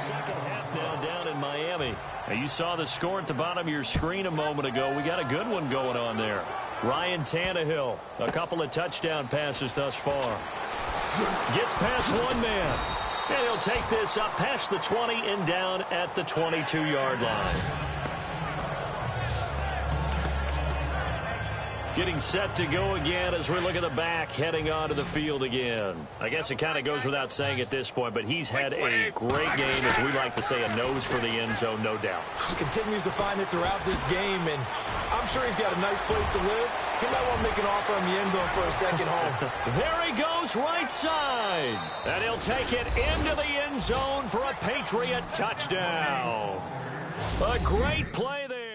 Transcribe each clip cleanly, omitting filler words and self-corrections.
second half now down in Miami. Now you saw the score at the bottom of your screen a moment ago. We got a good one going on there. Ryan Tannehill, a couple of touchdown passes thus far. Gets past one man. And he'll take this up past the 20 and down at the 22-yard line. Getting set to go again as we look at the back, heading onto the field again. I guess it kind of goes without saying at this point, but he's had a great game, as we like to say, a nose for the end zone, no doubt. He continues to find it throughout this game, and I'm sure he's got a nice place to live. He might want to make an offer on the end zone for a second home. There he goes, right side. And he'll take it into the end zone for a Patriot touchdown. A great play there.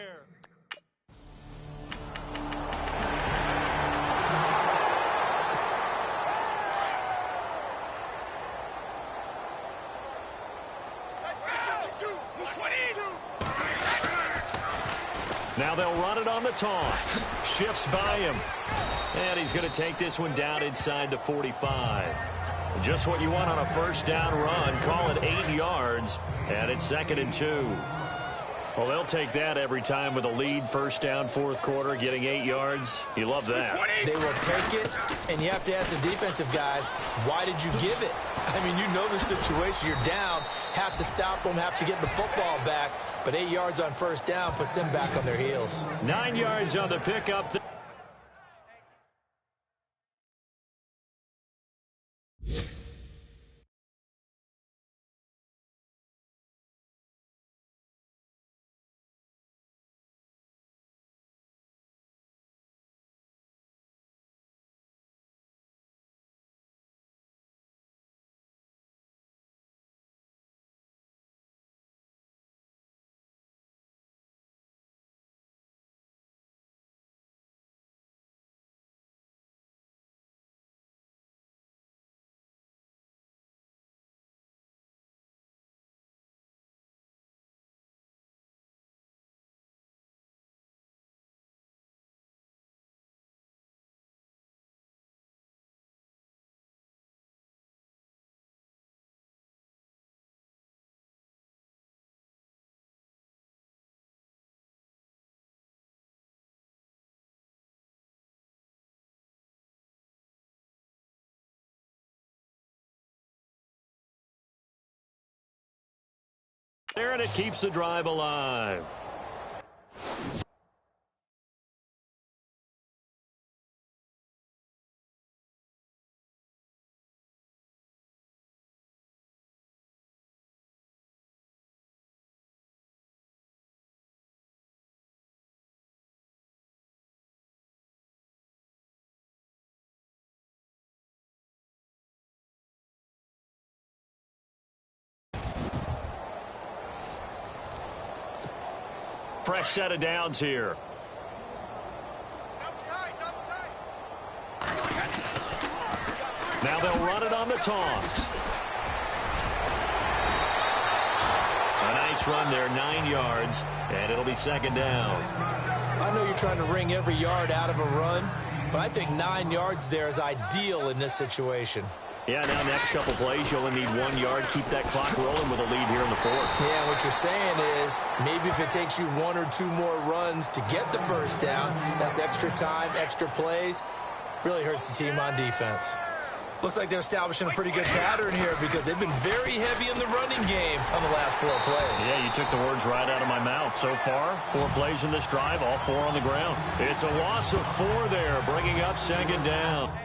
Now they'll run it on the toss. Shifts by him. And he's going to take this one down inside the 45. Just what you want on a first down run. Call it 8 yards. And it's 2nd and 2. Well, they'll take that every time with a lead. First down, fourth quarter, getting 8 yards. You love that. They will take it, and you have to ask the defensive guys, why did you give it? I mean, you know the situation. You're down, have to stop them, have to get the football back. But 8 yards on first down puts them back on their heels. 9 yards on the pickup. There, and it keeps the drive alive. Fresh set of downs here. Now they'll run it on the toss. A nice run there, 9 yards, and it'll be 2nd down. I know you're trying to wring every yard out of a run, but I think 9 yards there is ideal in this situation. Yeah, now next couple plays, you only need 1 yard. Keep that clock rolling with a lead here in the fourth. Yeah, what you're saying is maybe if it takes you 1 or 2 more runs to get the first down, that's extra time, extra plays. Really hurts the team on defense. Looks like they're establishing a pretty good pattern here because they've been very heavy in the running game on the last 4 plays. Yeah, you took the words right out of my mouth. So far, 4 plays in this drive, all 4 on the ground. It's a loss of 4 there, bringing up 2nd down.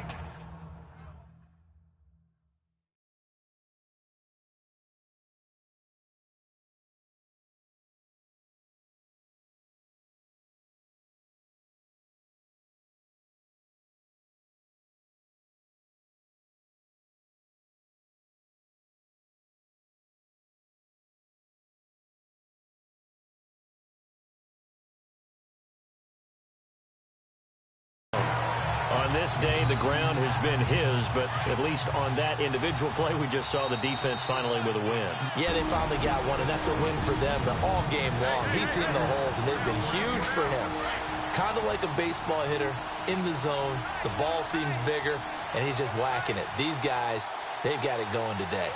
On this day, the ground has been his, but at least on that individual play, we just saw the defense finally with a win. Yeah, they finally got one, and that's a win for them. But all game long, he's seen the holes, and they've been huge for him. Kind of like a baseball hitter in the zone. The ball seems bigger, and he's just whacking it. These guys, they've got it going today.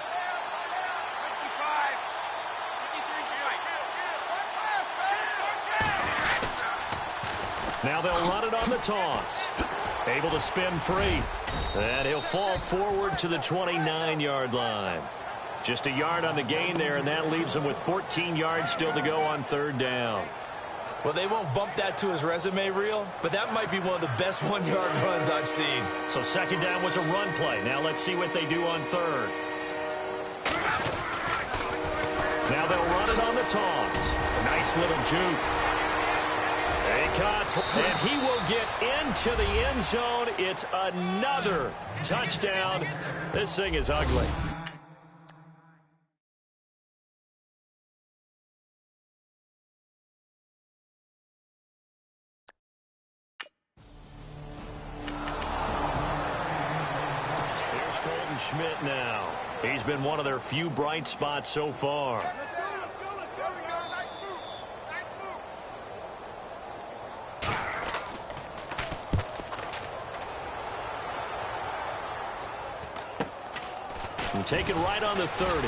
Now they'll run it on the toss. Able to spin free. And he'll fall forward to the 29-yard line. Just a yard on the gain there, and that leaves him with 14 yards still to go on third down. Well, they won't bump that to his resume reel, but that might be one of the best one-yard runs I've seen. So second down was a run play. Now let's see what they do on third. Now they'll run it on the toss. Nice little juke. He cuts, and he will get into the end zone. It's another touchdown. This thing is ugly. Schmidt now. He's been one of their few bright spots so far. And take it right on the 30.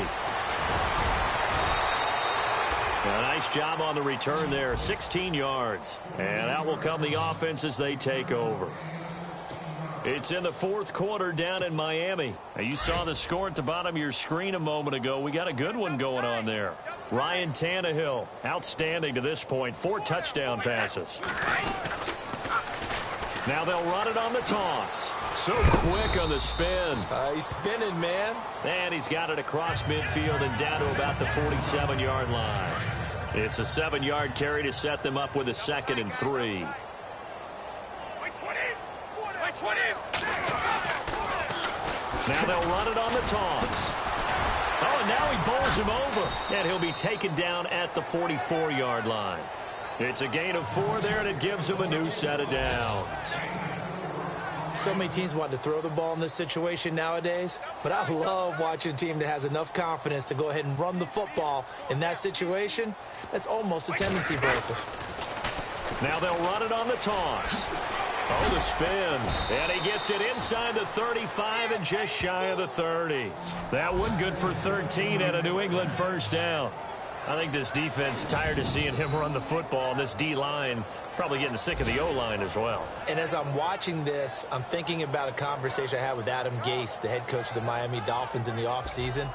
A nice job on the return there. 16 yards. And out will come the offense as they take over. It's in the fourth quarter down in Miami. Now, you saw the score at the bottom of your screen a moment ago. We got a good one going on there. Ryan Tannehill, outstanding to this point. 4 touchdown passes. Now they'll run it on the toss. So quick on the spin. He's spinning, man. And he's got it across midfield and down to about the 47-yard line. It's a 7-yard carry to set them up with a 2nd and 3. Now they'll run it on the toss. Oh, and now he bowls him over. And he'll be taken down at the 44-yard line. It's a gain of 4 there, and it gives him a new set of downs. So many teams want to throw the ball in this situation nowadays, but I love watching a team that has enough confidence to go ahead and run the football in that situation. That's almost a tendency breaker. Now they'll run it on the toss. Oh, the spin. And he gets it inside the 35 and just shy of the 30. That one good for 13 and a New England first down. I think this defense tired of seeing him run the football, and this D-line probably getting sick of the O-line as well. And as I'm watching this, I'm thinking about a conversation I had with Adam Gase, the head coach of the Miami Dolphins, in the offseason.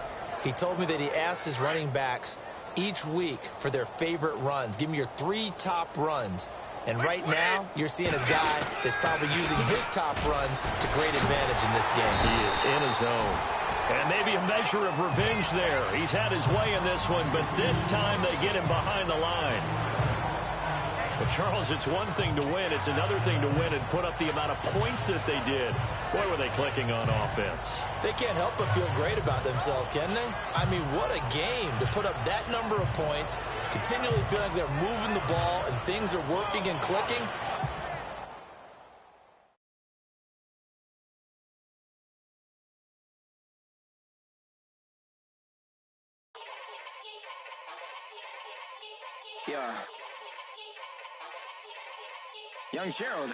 He told me that he asked his running backs each week for their favorite runs. Give me your 3 top runs. And right now, you're seeing a guy that's probably using his top runs to great advantage in this game. He is in his zone. And maybe a measure of revenge there. He's had his way in this one, but this time they get him behind the line. But, Charles, it's one thing to win. It's another thing to win and put up the amount of points that they did. Boy, were they clicking on offense. They can't help but feel great about themselves, can they? I mean, what a game to put up that number of points, continually feel like they're moving the ball and things are working and clicking. Yeah. Young Gerald.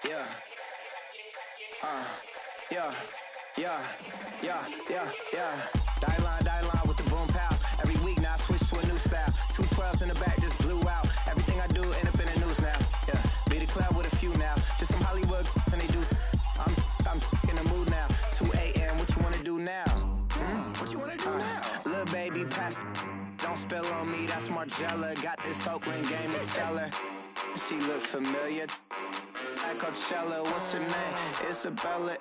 Yeah. Yeah. Die line with the boom pow. Every week now I switch to a new style. 212s in the back just blew out. Everything I do end up in the news now. Yeah. Be the club with a few now. Just some Hollywood and they do. I'm in the mood now. 2 a.m. What you wanna do now? What you wanna do now? Little baby pass. Don't spill on me, that's Margella. Got this Oakland game to tell her. She look familiar. At Coachella, what's her name? Isabella,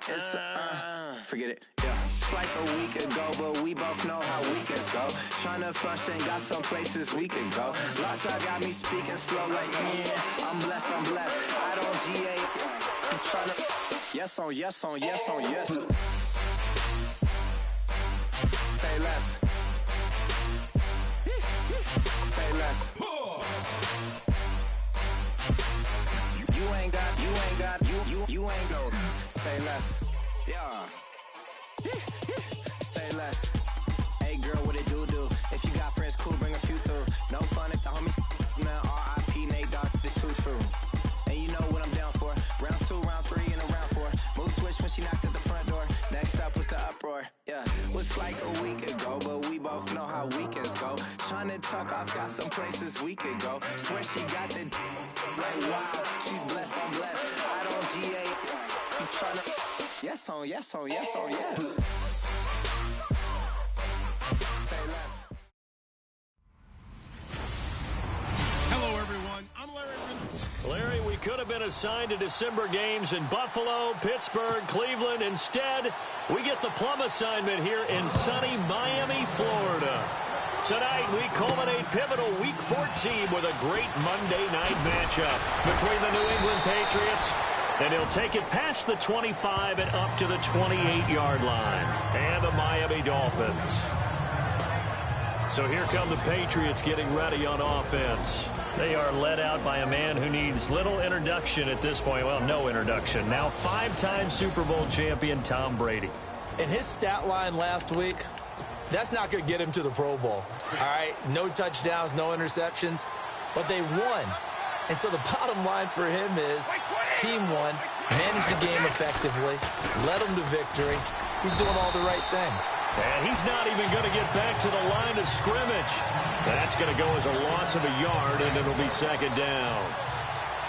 forget it, yeah. It's like a week ago, but we both know how weekends go. Tryna function, got some places we could go. Lot y'all got me speaking slow like, yeah, I'm blessed. I don't GA, I'm tryna, yes on yes. Say less. Say less. You ain't go. Say less. Yeah. Say less. Hey girl, what it do? If you got friends, cool, bring a few through. No fun if the homies now R.I.P. Nate Dogg, this too true. And you know what I'm down for. Round 2, round 3, and a round 4. Mood switch when she knocked at the front door. Next up was the uproar. Yeah. Was like a week ago, but we both know how weekends go. Tryna tuck off, got some places we could go. Swear she got the like wow, she's blessed, I'm blessed. I don't GA. You tryna yes on yes on yes on yes. Say less. Hello, everyone. I'm Larry. Larry, we could have been assigned to December games in Buffalo, Pittsburgh, Cleveland. Instead, we get the plum assignment here in sunny Miami, Florida. Tonight, we culminate pivotal Week 14 with a great Monday night matchup between the New England Patriots, and he'll take it past the 25 and up to the 28-yard line, and the Miami Dolphins. So here come the Patriots getting ready on offense. They are led out by a man who needs little introduction at this point. Well, no introduction. Now 5-time Super Bowl champion Tom Brady. And his stat line last week, that's not going to get him to the Pro Bowl. All right, no touchdowns, no interceptions, but they won. And so the bottom line for him is team won, managed the game effectively, led them to victory. He's doing all the right things. And he's not even going to get back to the line of scrimmage. That's going to go as a loss of a yard, and it'll be second down.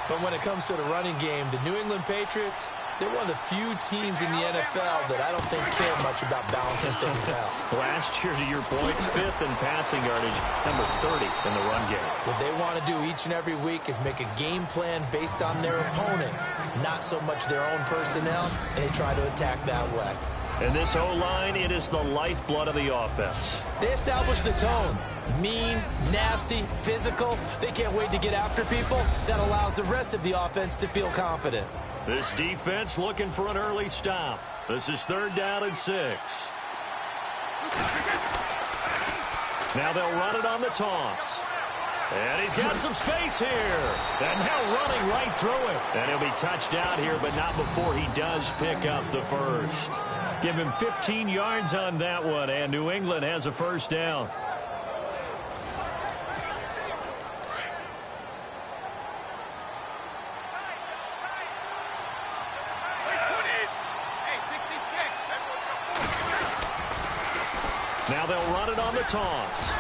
But when it comes to the running game, the New England Patriots, they're one of the few teams in the NFL that I don't think care much about balancing things out. Last year, to your point, 5th in passing yardage, number 30 in the run game. What they want to do each and every week is make a game plan based on their opponent, not so much their own personnel, and they try to attack that way. And this O-line, it is the lifeblood of the offense. They establish the tone. Mean, nasty, physical. They can't wait to get after people. That allows the rest of the offense to feel confident. This defense looking for an early stop. This is 3rd down and 6. Now they'll run it on the toss. And he's got some space here. And now running right through it. And he'll be touched out here, but not before he does pick up the first. Give him 15 yards on that one, and New England has a first down. Now they'll run it on the toss.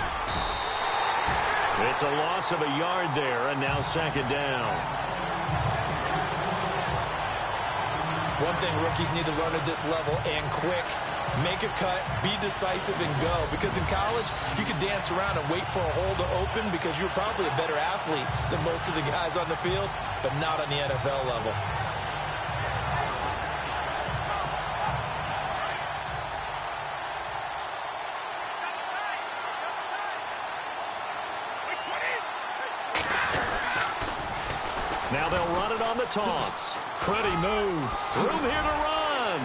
It's a loss of a yard there, and now second down. One thing rookies need to learn at this level, and quick, make a cut, be decisive, and go. Because in college, you could dance around and wait for a hole to open because you're probably a better athlete than most of the guys on the field, but not on the NFL level. Now they'll run it on the toss. Pretty move. Room here to run.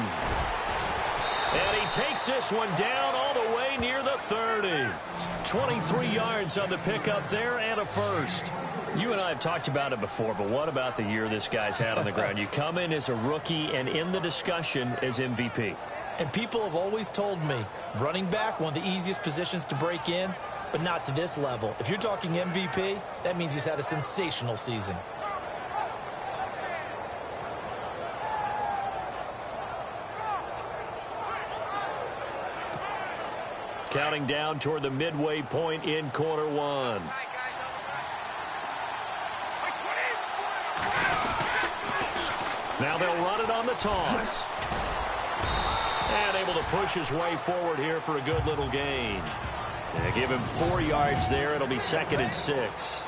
And he takes this one down all the way near the 30. 23 yards on the pickup there and a first. You and I have talked about it before, but what about the year this guy's had on the ground? You come in as a rookie and in the discussion as MVP. And people have always told me, running back, one of the easiest positions to break in, but not to this level. If you're talking MVP, that means he's had a sensational season. Counting down toward the midway point in quarter one. Now they'll run it on the toss. And able to push his way forward here for a good little gain. And give him 4 yards there. It'll be 2nd and 6.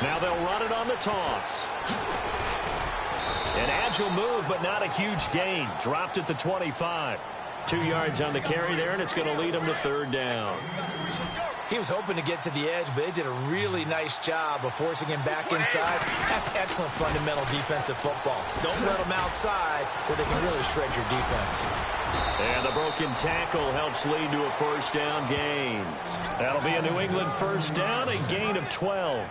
Now they'll run it on the toss. An agile move, but not a huge gain. Dropped at the 25. 2 yards on the carry there, and it's going to lead him to 3rd down. He was hoping to get to the edge, but they did a really nice job of forcing him back inside. That's excellent fundamental defensive football. Don't let them outside where they can really shred your defense. And the broken tackle helps lead to a first down gain. That'll be a New England first down, a gain of 12.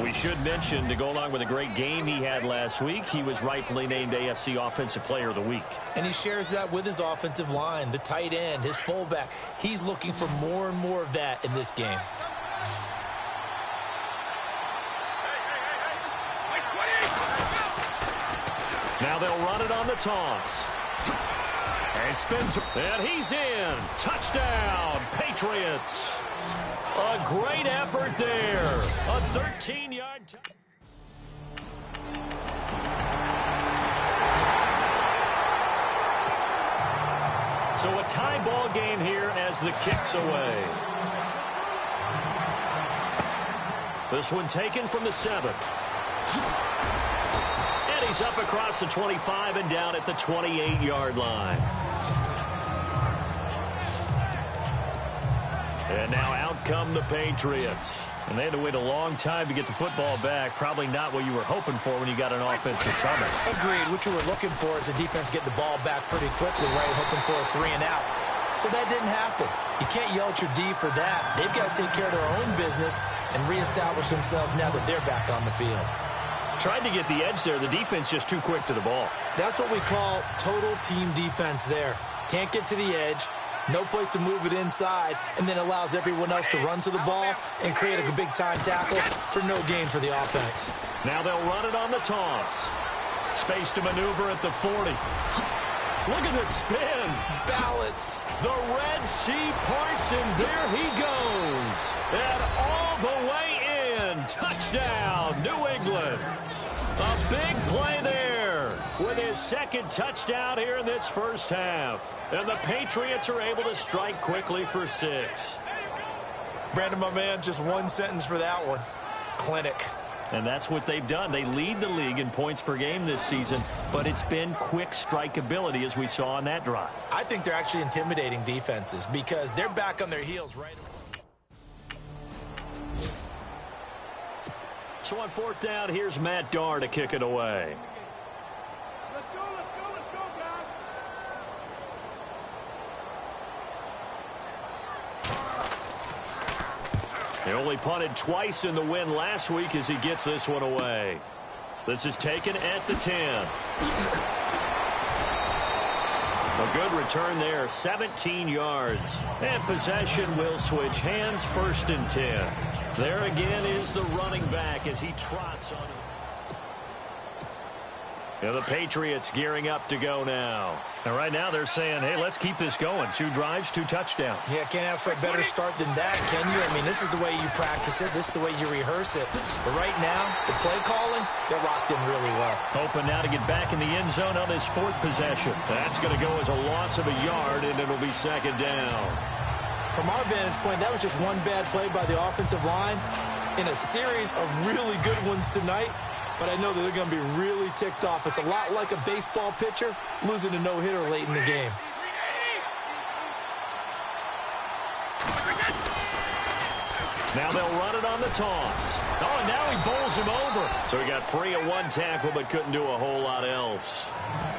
We should mention, to go along with a great game he had last week, he was rightfully named AFC Offensive Player of the Week. And he shares that with his offensive line, the tight end, his fullback. He's looking for more and more of that in this game. Now they'll run it on the toss. And spins, and he's in. Touchdown, Patriots. A great effort there. A 13-yard. So a tie ball game here as the kick's away. This one taken from the 7. And he's up across the 25 and down at the 28-yard line. And now out come the Patriots. And they had to wait a long time to get the football back. Probably not what you were hoping for when you got an offense that's humming. Agreed. What you were looking for is the defense get the ball back pretty quickly, right? Hoping for a 3 and out. So that didn't happen. You can't yell at your D for that. They've got to take care of their own business and reestablish themselves now that they're back on the field. Tried to get the edge there. The defense just too quick to the ball. That's what we call total team defense there. Can't get to the edge. No place to move it inside, and then allows everyone else to run to the ball and create a big-time tackle for no gain for the offense. Now they'll run it on the toss. Space to maneuver at the 40. Look at the spin. Balance. The Red Sea parts, and there he goes. And all the way in. Touchdown, New England. A big play there with his second touchdown here in this first half. And the Patriots are able to strike quickly for 6. Brandon, my man, just one sentence for that one. Clinic. And that's what they've done. They lead the league in points per game this season, but it's been quick strikeability as we saw on that drive. I think they're actually intimidating defenses because they're back on their heels right away. So on 4th down, here's Matt Darr to kick it away. Let's go, guys. He only punted twice in the win last week as he gets this one away. This is taken at the 10. A good return there, 17 yards. And possession will switch hands, 1st and 10. There again is the running back as he trots on it. Yeah, the Patriots gearing up to go now. And right now they're saying, hey, let's keep this going. 2 drives, 2 touchdowns. Yeah, can't ask for a better start than that, can you? I mean, this is the way you practice it. This is the way you rehearse it. But right now, the play calling, they're locked in really well. Hoping now to get back in the end zone on his 4th possession. That's going to go as a loss of a yard, and it'll be 2nd down. From our vantage point, that was just one bad play by the offensive line in a series of really good ones tonight. But I know that they're going to be really ticked off. It's a lot like a baseball pitcher losing a no-hitter late in the game. Now they'll run it on the toss. Oh, and now he bowls him over. So he got free of 1 tackle but couldn't do a whole lot else.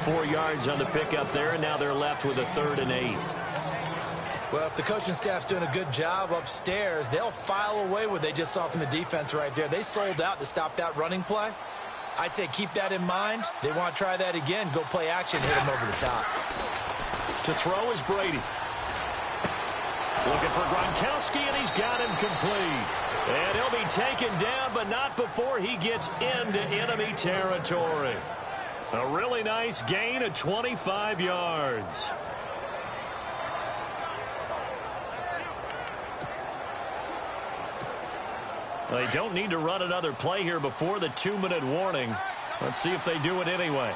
4 yards on the pickup there, and now they're left with a 3rd and 8. Well, if the coaching staff's doing a good job upstairs, they'll file away what they just saw from the defense right there. They sold out to stop that running play. I'd say keep that in mind. They want to try that again. Go play action, hit them over the top. To throw is Brady. Looking for Gronkowski, and he's got him complete. And he'll be taken down, but not before he gets into enemy territory. A really nice gain of 25 yards. They don't need to run another play here before the 2-minute warning. Let's see if they do it anyway.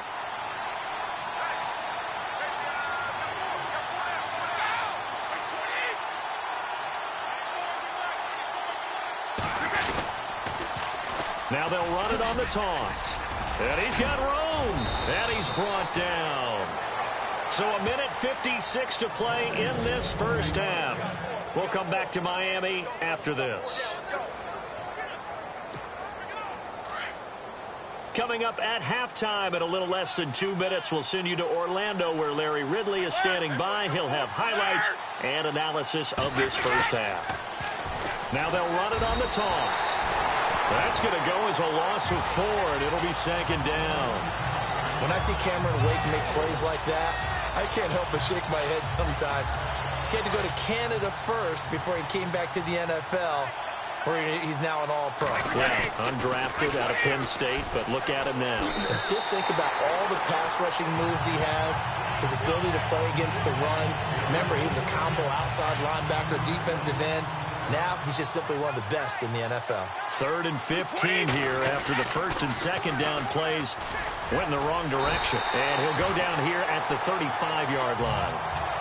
Now they'll run it on the toss. And he's got room. And he's brought down. So 1:56 to play in this first half. We'll come back to Miami after this. Coming up at halftime in a little less than 2 minutes, we'll send you to Orlando where Larry Ridley is standing by. He'll have highlights and analysis of this first half. Now they'll run it on the toss. That's going to go as a loss of 4, and it'll be 2nd down. When I see Cameron Wake make plays like that, I can't help but shake my head sometimes. He had to go to Canada first before he came back to the NFL. where he's now an all-pro. Yeah, undrafted out of Penn State, but look at him now. Just think about all the pass-rushing moves he has, his ability to play against the run. Remember, he was a combo outside linebacker, defensive end. Now he's just simply one of the best in the NFL. 3rd and 15 here after the 1st and 2nd down plays went in the wrong direction. And he'll go down here at the 35-yard line.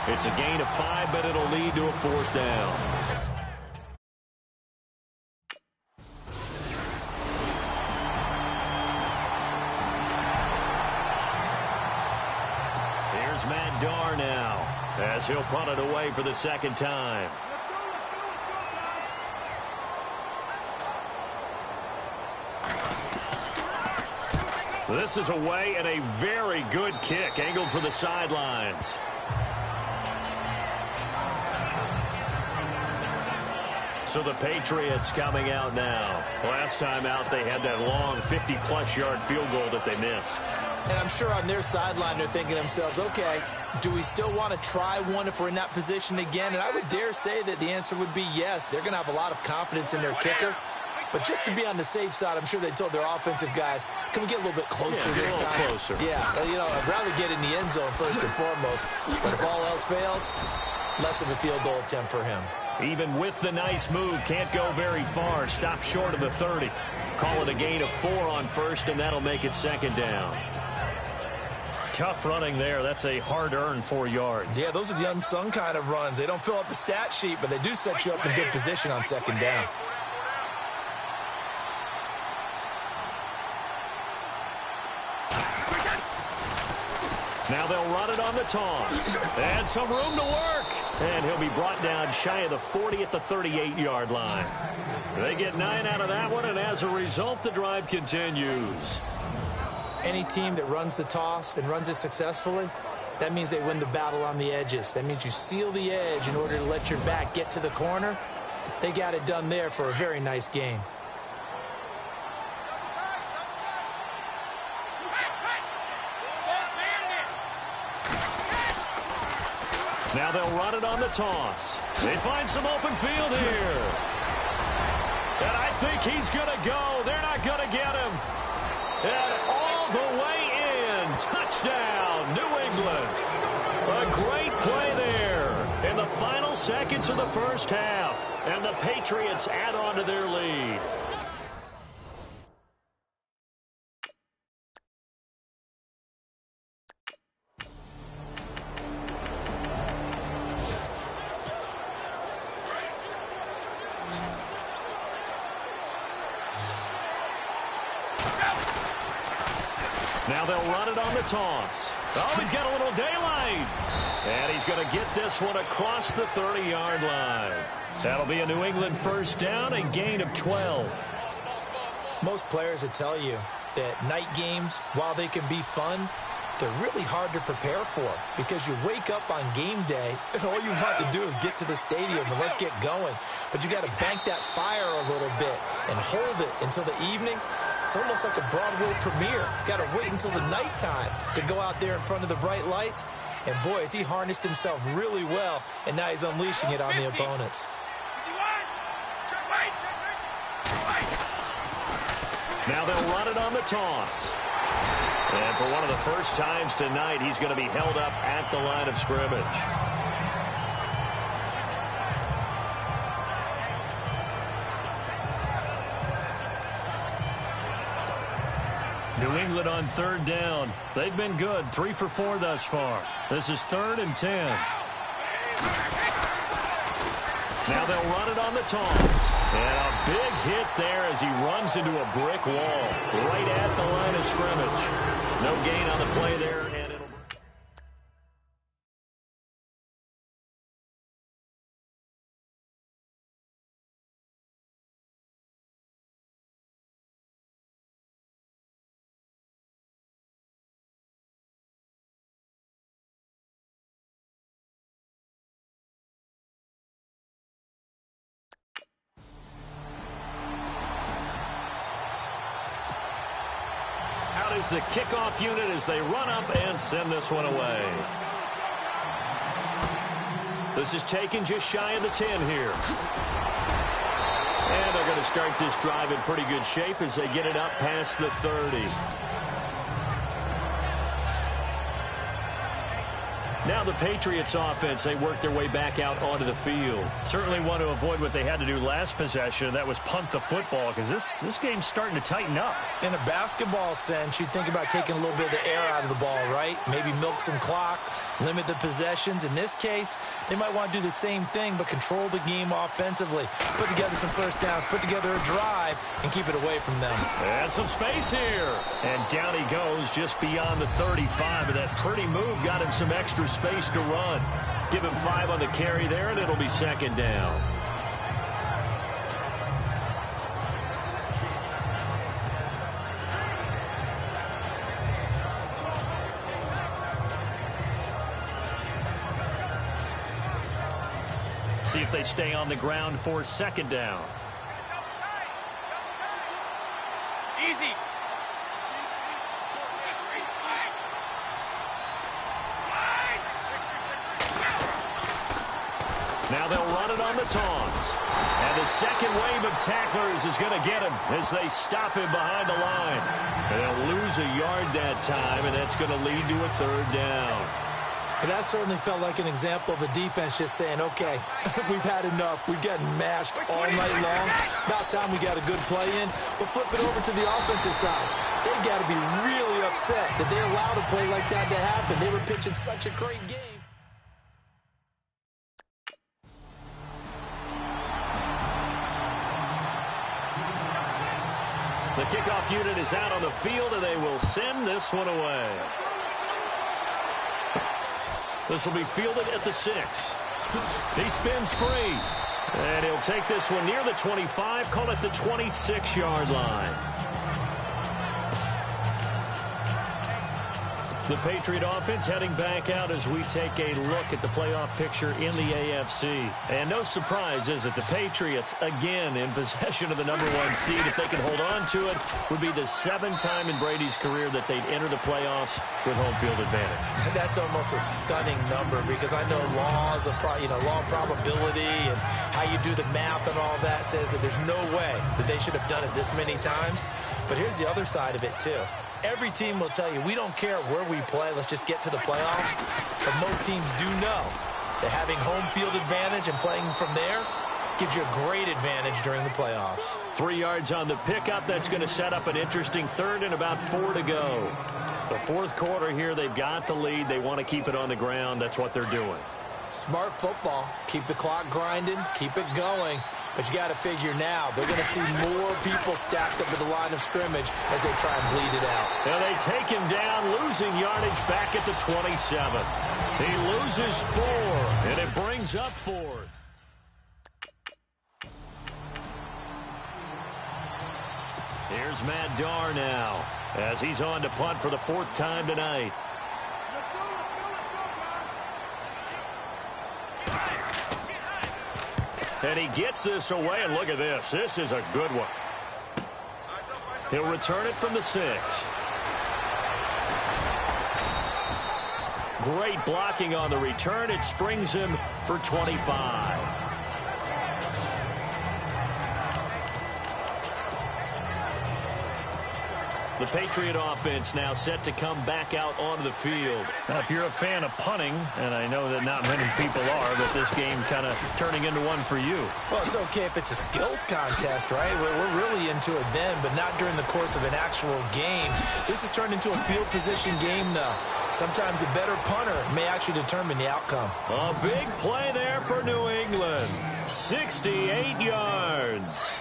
It's a gain of 5, but it'll lead to a 4th down. Here's Matt Darr now as he'll punt it away for the 2nd time. This is away and a very good kick angled for the sidelines. So the Patriots coming out now. Last time out they had that long 50-plus yard field goal that they missed. And I'm sure on their sideline they're thinking to themselves, okay, do we still want to try one if we're in that position again? And I would dare say that the answer would be yes. They're going to have a lot of confidence in their kicker. But just to be on the safe side, I'm sure they told their offensive guys, can we get a little bit closer this time? A little closer. Yeah, you know, I'd rather get in the end zone first and foremost. But if all else fails, less of a field goal attempt for him. Even with the nice move, can't go very far. Stop short of the 30. Call it a gain of 4 on 1st, and that'll make it 2nd down. Tough running there. That's a hard-earned 4 yards. Yeah, those are the unsung kind of runs. They don't fill up the stat sheet, but they do set you up in good position on 2nd down. Now they'll run it on the toss. And some room to work. And he'll be brought down shy of the 40 at the 38-yard line. They get 9 out of that one, and as a result, the drive continues. Any team that runs the toss and runs it successfully, that means they win the battle on the edges. That means you seal the edge in order to let your back get to the corner. They got it done there for a very nice game. Now they'll run it on the toss. They find some open field here. And I think he's going to go. They're not going to get him. And all the way in. Touchdown, New England. A great play there in the final seconds of the 1st half. And the Patriots add on to their lead. Now they'll run it on the toss. Oh, he's got a little daylight. And he's going to get this one across the 30-yard line. That'll be a New England 1st down, a gain of 12. Most players will tell you that night games, while they can be fun, they're really hard to prepare for because you wake up on game day and all you want to do is get to the stadium and let's get going. But you got to bank that fire a little bit and hold it until the evening. It's almost like a Broadway premiere. Got to wait until the nighttime to go out there in front of the bright lights. And boy, has he harnessed himself really well, and now he's unleashing it on the opponents. Now they'll run it on the toss. And for one of the first times tonight, he's going to be held up at the line of scrimmage. New England on 3rd down. They've been good, 3 for 4 thus far. This is 3rd and 10. Now they'll run it on the toss. And a big hit there as he runs into a brick wall right at the line of scrimmage. No gain on the play there, and it'll... is the kickoff unit as they run up and send this one away. This is taken just shy of the 10 here. And they're going to start this drive in pretty good shape as they get it up past the 30. Now the Patriots offense, they work their way back out onto the field. Certainly want to avoid what they had to do last possession. That was punt the football, because this game's starting to tighten up. In a basketball sense, you think about taking a little bit of the air out of the ball, right? Maybe milk some clock, limit the possessions. In this case, they might want to do the same thing, but control the game offensively. Put together some first downs, put together a drive, and keep it away from them. And some space here. And down he goes just beyond the 35. But that pretty move got him some extra space to run. Give him 5 on the carry there, and it'll be second down. See if they stay on the ground for second down. Easy. Now they'll run it on the taunts. And the second wave of tacklers is going to get him as they stop him behind the line. And they'll lose a yard that time, and that's going to lead to a third down. But that certainly felt like an example of a defense just saying, okay, we've had enough. We've gotten mashed all night long. About time we got a good play in. But flip it over to the offensive side. They got to be really upset that they allowed a play like that to happen. They were pitching such a great game. The kickoff unit is out on the field, and they will send this one away. This will be fielded at the 6. He spins free. And he'll take this one near the 25, call it the 26-yard line. The Patriot offense heading back out as we take a look at the playoff picture in the AFC. And no surprise, is it? The Patriots, again, in possession of the #1 seed. If they can hold on to it, would be the 7th time in Brady's career that they'd enter the playoffs with home field advantage. That's almost a stunning number, because I know laws of law of probability and how you do the math and all that says that there's no way that they should have done it this many times. But here's the other side of it, too. Every team will tell you, we don't care where we play, let's just get to the playoffs. But most teams do know that having home field advantage and playing from there gives you a great advantage during the playoffs. 3 yards on the pickup. That's going to set up an interesting third and about 4 to go. The fourth quarter here, they've got the lead. They want to keep it on the ground. That's what they're doing. Smart football. Keep the clock grinding, keep it going. But you got to figure now, they're going to see more people stacked up at the line of scrimmage as they try and bleed it out. And they take him down, losing yardage back at the 27. He loses 4, and it brings up 4th. Here's Matt Darr now, as he's on to punt for the 4th time tonight. And he gets this away, and look at this. This is a good one. He'll return it from the 6. Great blocking on the return. It springs him for 25. The Patriot offense now set to come back out onto the field. Now, if you're a fan of punting, and I know that not many people are, but this game kind of turning into one for you. Well, it's okay if it's a skills contest, right? We're really into it then, but not during the course of an actual game. This has turned into a field position game, though. Sometimes a better punter may actually determine the outcome. A big play there for New England. 68 yards.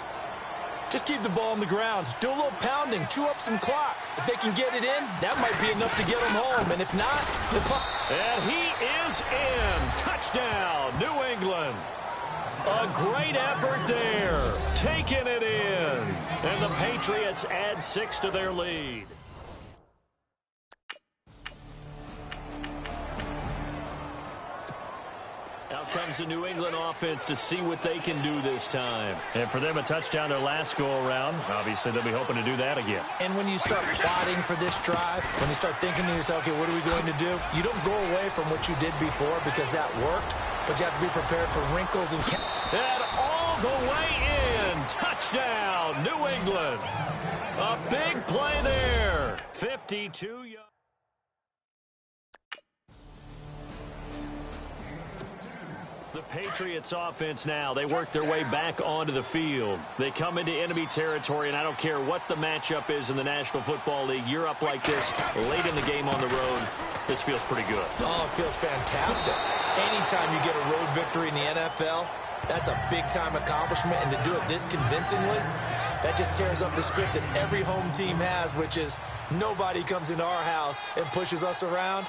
Just keep the ball on the ground. Do a little pounding. Chew up some clock. If they can get it in, that might be enough to get them home. And if not, the clock. And he is in. Touchdown, New England. A great effort there. Taking it in. And the Patriots add 6 to their lead. Out comes the New England offense to see what they can do this time. And for them, a touchdown their last go-around. Obviously, they'll be hoping to do that again. And when you start plotting for this drive, when you start thinking to yourself, okay, what are we going to do? You don't go away from what you did before because that worked, but you have to be prepared for wrinkles and... And all the way in. Touchdown. Touchdown, New England. A big play there. 52 yards. The Patriots offense now, they work their way back onto the field. They come into enemy territory, and I don't care what the matchup is in the National Football League. You're up like this late in the game on the road. This feels pretty good. Oh, it feels fantastic. Anytime you get a road victory in the NFL, that's a big-time accomplishment, and to do it this convincingly, that just tears up the script that every home team has, which is nobody comes into our house and pushes us around.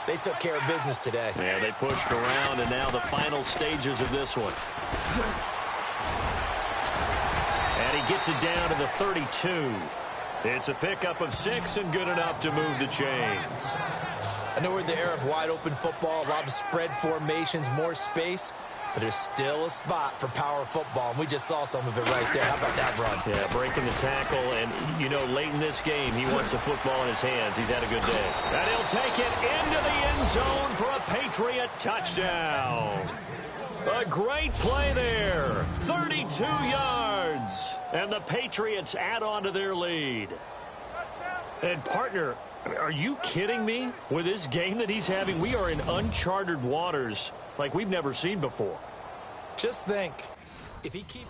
They took care of business today. Yeah, they pushed around, and now the final stages of this one. And he gets it down to the 32. It's a pickup of 6 and good enough to move the chains. I know we're in the era of wide-open football, a lot of spread formations, more space, but there's still a spot for power football, and we just saw some of it right there. How about that run? Yeah, breaking the tackle, and, you know, late in this game, he wants the football in his hands. He's had a good day. And he'll take it into the end zone for a Patriot touchdown. A great play there. 32 yards. And the Patriots add on to their lead. And, partner, are you kidding me? With this game that he's having, we are in uncharted waters like we've never seen before. Just think, if he keeps...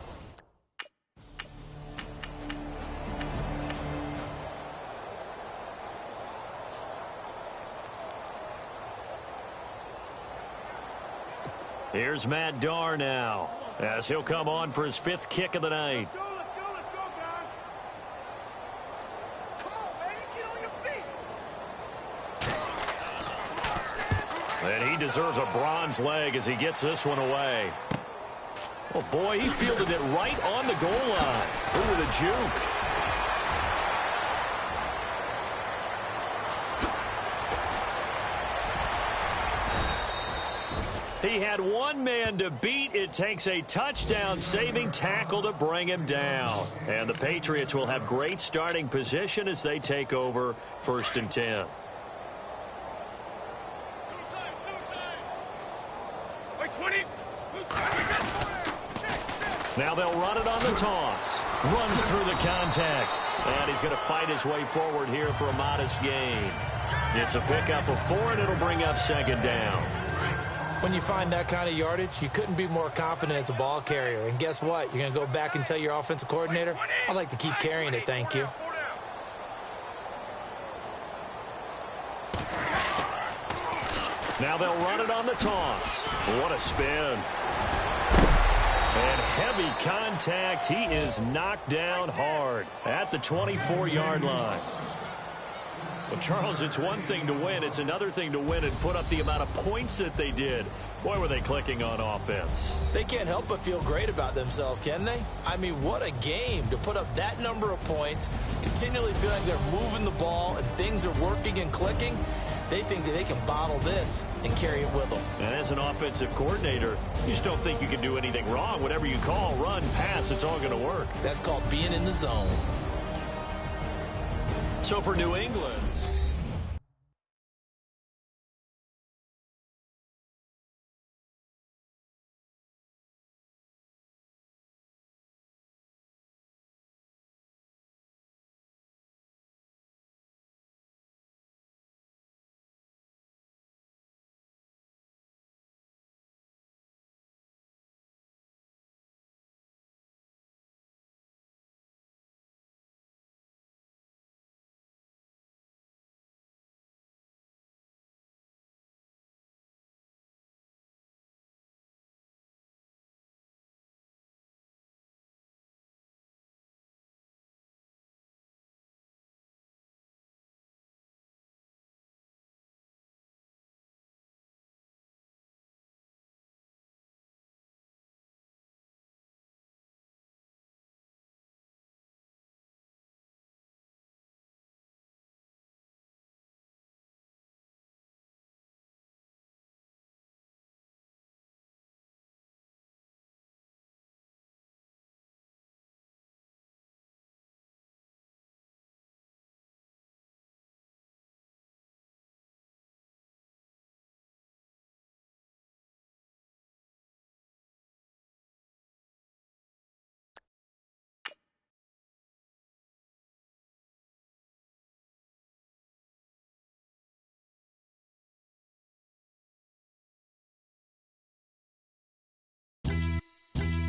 Here's Matt Darr now, as he'll come on for his 5th kick of the night. Let's go, guys. Come on, baby, get on your feet. And he deserves a bronze leg as he gets this one away. Oh, boy, he fielded it right on the goal line. Ooh, with a juke. He had one man to beat. It takes a touchdown-saving tackle to bring him down. And the Patriots will have great starting position as they take over 1st and 10. Wait, 20. Now they'll run it on the toss. Runs through the contact. And he's going to fight his way forward here for a modest gain. It's a pickup of 4, and it'll bring up 2nd down. When you find that kind of yardage, you couldn't be more confident as a ball carrier. And guess what? You're going to go back and tell your offensive coordinator, I'd like to keep carrying it, thank you. Now they'll run it on the toss. What a spin. And heavy contact. He is knocked down hard at the 24-yard line. Well, Charles, it's one thing to win. It's another thing to win and put up the amount of points that they did. Boy, were they clicking on offense. They can't help but feel great about themselves, can they? I mean, what a game to put up that number of points, continually feel like they're moving the ball and things are working and clicking. They think that they can bottle this and carry it with them. And as an offensive coordinator, you just don't think you can do anything wrong. Whatever you call, run, pass, it's all going to work. That's called being in the zone. So for New England,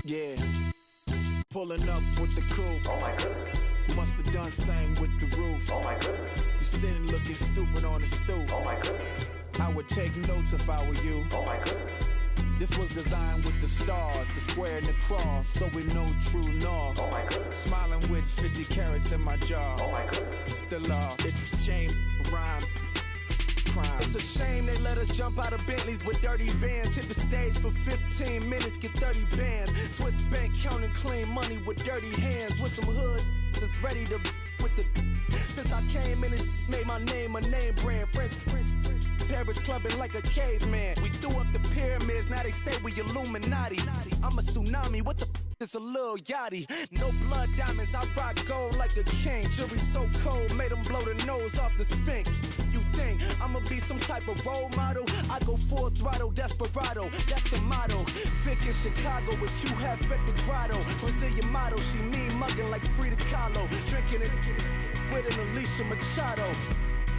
Yeah. Pulling up with the coupe. Oh my goodness. Must have done same with the roof. Oh my goodness. You sitting looking stupid on the stoop. Oh my goodness. I would take notes if I were you. Oh my goodness. This was designed with the stars, the square and the cross, so we know true north. Oh my goodness. Smiling with 50 carats in my jaw. Oh my goodness. The law, it's a shame, rhyme, crime. It's a shame they let us jump out of Bentleys with dirty vans. Hit the stage for 15 minutes, get 30 bands. Swiss bank counting clean money with dirty hands. With some hood that's ready to with the. Since I came in and made my name a name brand. French. Paris clubbing like a caveman. We threw up the pyramids, now they say we Illuminati. I'm a tsunami, what the is a little yachty. No blood diamonds, I rock gold like a king. Jury so cold, made them blow the nose off the Sphinx. You think I'ma be some type of role model? I go full throttle, desperado, that's the motto. Vic in Chicago is Hugh Hef at the grotto. Brazilian model, she mean mugging like Frida Kahlo. Drinking it with an Alicia Machado.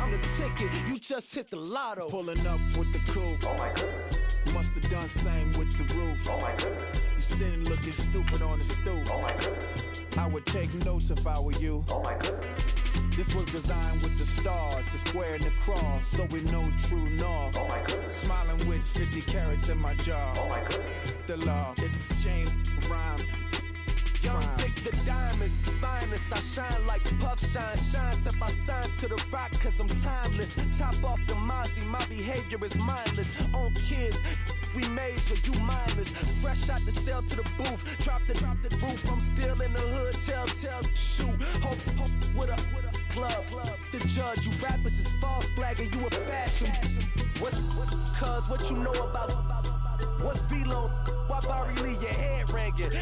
I'm the ticket, you just hit the lotto. Pulling up with the coupe. Oh my goodness. Must have done same with the roof. Oh my goodness. You sitting looking stupid on the stoop. Oh my goodness. I would take notes if I were you. Oh my goodness. This was designed with the stars, the square and the cross, so we know true north. Oh my goodness. Smiling with 50 carats in my jaw. Oh my goodness. The law, it's a shame, rhyme. Young crime. Vic the diamonds, finest. I shine like Puff Shine. Shines if I sign to the rock, cause I'm timeless. Top off the Mozzie, my behavior is mindless. On kids, we major, you minors. Fresh out the cell to the booth. Drop the roof, I'm still in the hood. Tell, shoot. Hope with a club. The judge, you rappers is false flagging, you a fashion. What's cuz, what you know about? What's Velo? Why Barry Lee, your head ringing?